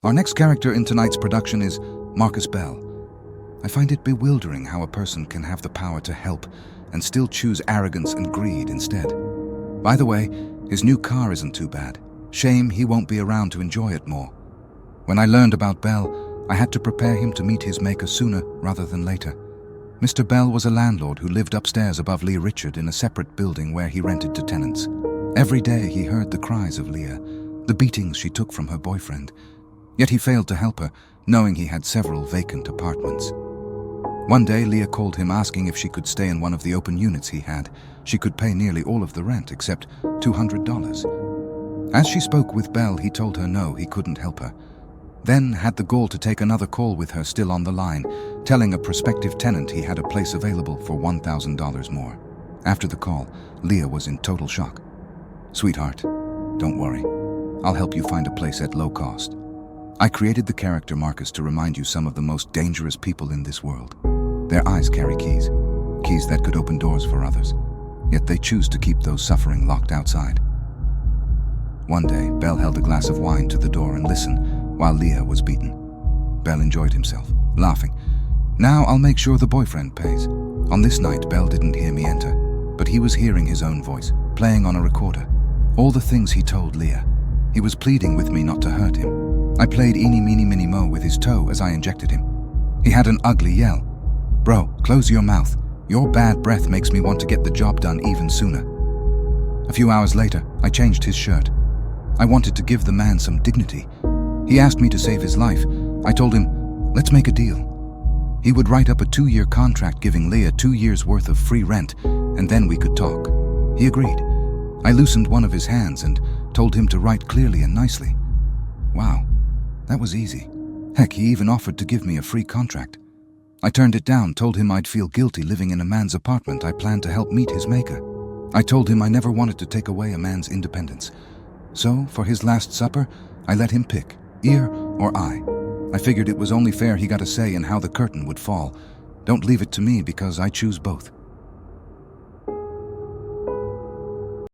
Our next character in tonight's production is Marcus Bell. I find it bewildering how a person can have the power to help and still choose arrogance and greed instead. By the way, his new car isn't too bad. Shame he won't be around to enjoy it more. When I learned about Bell, I had to prepare him to meet his maker sooner rather than later. Mr. Bell was a landlord who lived upstairs above Leah Richard in a separate building where he rented to tenants. Every day he heard the cries of Leah, the beatings she took from her boyfriend. Yet he failed to help her, knowing he had several vacant apartments. One day, Leah called him asking if she could stay in one of the open units he had. She could pay nearly all of the rent except $200. As she spoke with Bell, he told her no, he couldn't help her. Then had the gall to take another call with her still on the line, telling a prospective tenant he had a place available for $1,000 more. After the call, Leah was in total shock. "Sweetheart, don't worry. I'll help you find a place at low cost. I created the character Marcus to remind you some of the most dangerous people in this world. Their eyes carry keys that could open doors for others, yet they choose to keep those suffering locked outside." One day, Bell held a glass of wine to the door and listened while Leah was beaten. Bell enjoyed himself, laughing. "Now I'll make sure the boyfriend pays." On this night, Bell didn't hear me enter, but he was hearing his own voice, playing on a recorder. All the things he told Leah. He was pleading with me not to hurt him. I played eeny meeny miny mo with his toe as I injected him. He had an ugly yell. "Bro, close your mouth. Your bad breath makes me want to get the job done even sooner." A few hours later, I changed his shirt. I wanted to give the man some dignity. He asked me to save his life. I told him, "Let's make a deal." He would write up a 2-year contract giving Leah 2 years worth of free rent, and then we could talk. He agreed. I loosened one of his hands and told him to write clearly and nicely. Wow, that was easy. Heck, he even offered to give me a free contract. I turned it down, told him I'd feel guilty living in a man's apartment I planned to help meet his maker. I told him I never wanted to take away a man's independence. So, for his last supper, I let him pick, ear or eye. I figured it was only fair he got a say in how the curtain would fall. Don't leave it to me because I choose both.